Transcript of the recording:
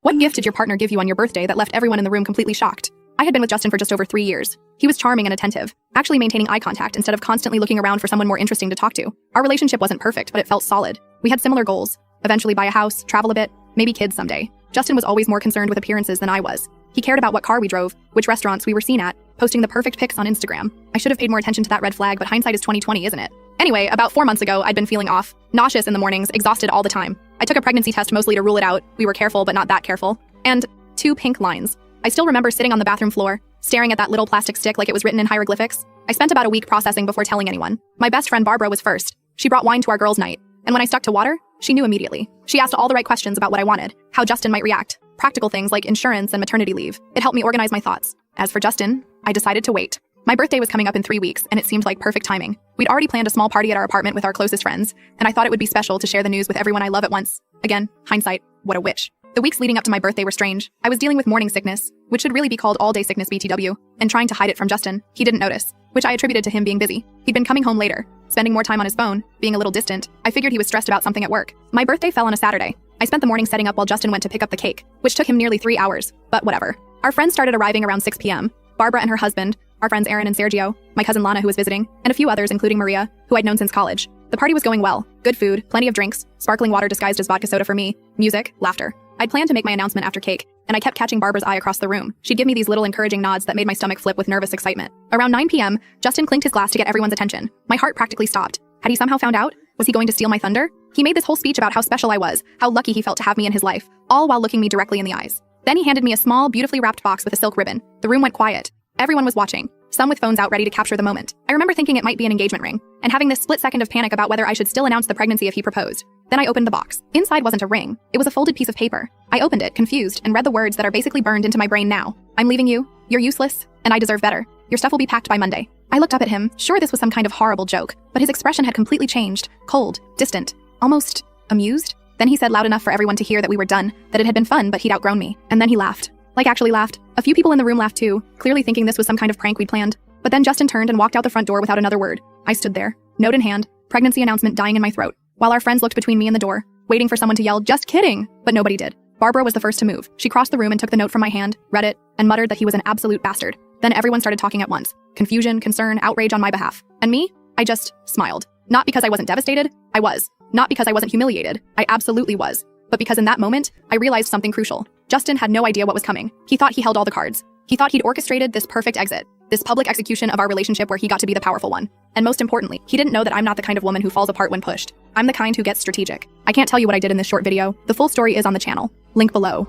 What gift did your partner give you on your birthday that left everyone in the room completely shocked? I had been with Justin for just over 3 years. He was charming and attentive, actually maintaining eye contact instead of constantly looking around for someone more interesting to talk to. Our relationship wasn't perfect, but it felt solid. We had similar goals: eventually buy a house, travel a bit, maybe kids someday. Justin was always more concerned with appearances than I was. He cared about what car we drove, which restaurants we were seen at, posting the perfect pics on Instagram. I should have paid more attention to that red flag, but hindsight is 20/20, isn't it? Anyway, about 4 months ago, I'd been feeling off, nauseous in the mornings, exhausted all the time. I took a pregnancy test mostly to rule it out. We were careful, but not that careful. And 2 pink lines. I still remember sitting on the bathroom floor, staring at that little plastic stick like it was written in hieroglyphics. I spent about a week processing before telling anyone. My best friend Barbara was first. She brought wine to our girls' night. And when I stuck to water, she knew immediately. She asked all the right questions about what I wanted, how Justin might react, practical things like insurance and maternity leave. It helped me organize my thoughts. As for Justin, I decided to wait. My birthday was coming up in 3 weeks, and it seemed like perfect timing. We'd already planned a small party at our apartment with our closest friends, and I thought it would be special to share the news with everyone I love at once. Again, hindsight, what a wish. The weeks leading up to my birthday were strange. I was dealing with morning sickness, which should really be called all-day sickness BTW, and trying to hide it from Justin. He didn't notice, which I attributed to him being busy. He'd been coming home later, spending more time on his phone, being a little distant. I figured he was stressed about something at work. My birthday fell on a Saturday. I spent the morning setting up while Justin went to pick up the cake, which took him nearly 3 hours, but whatever. Our friends started arriving around 6 p.m. Barbara and her husband, our friends Aaron and Sergio, my cousin Lana who was visiting, and a few others including Maria, who I'd known since college. The party was going well. Good food, plenty of drinks, sparkling water disguised as vodka soda for me, music, laughter. I'd planned to make my announcement after cake, and I kept catching Barbara's eye across the room. She'd give me these little encouraging nods that made my stomach flip with nervous excitement. Around 9 p.m., Justin clinked his glass to get everyone's attention. My heart practically stopped. Had he somehow found out? Was he going to steal my thunder? He made this whole speech about how special I was, how lucky he felt to have me in his life, all while looking me directly in the eyes. Then he handed me a small, beautifully wrapped box with a silk ribbon. The room went quiet. Everyone was watching, some with phones out ready to capture the moment. I remember thinking it might be an engagement ring, and having this split second of panic about whether I should still announce the pregnancy if he proposed. Then I opened the box. Inside wasn't a ring. It was a folded piece of paper. I opened it, confused, and read the words that are basically burned into my brain now. I'm leaving you, you're useless, and I deserve better. Your stuff will be packed by Monday. I looked up at him, sure this was some kind of horrible joke, but his expression had completely changed, cold, distant, almost amused. Then he said loud enough for everyone to hear that we were done, that it had been fun, but he'd outgrown me. And then he laughed. Like actually laughed. A few people in the room laughed too, clearly thinking this was some kind of prank we'd planned. But then Justin turned and walked out the front door without another word. I stood there, note in hand, pregnancy announcement dying in my throat, while our friends looked between me and the door, waiting for someone to yell, "Just kidding!" But nobody did. Barbara was the first to move. She crossed the room and took the note from my hand, read it, and muttered that he was an absolute bastard. Then everyone started talking at once. Confusion, concern, outrage on my behalf. And me? I just smiled. Not because I wasn't devastated. I was. Not because I wasn't humiliated. I absolutely was. But because in that moment, I realized something crucial. Justin had no idea what was coming. He thought he held all the cards. He thought he'd orchestrated this perfect exit, this public execution of our relationship where he got to be the powerful one. And most importantly, he didn't know that I'm not the kind of woman who falls apart when pushed. I'm the kind who gets strategic. I can't tell you what I did in this short video. The full story is on the channel. Link below.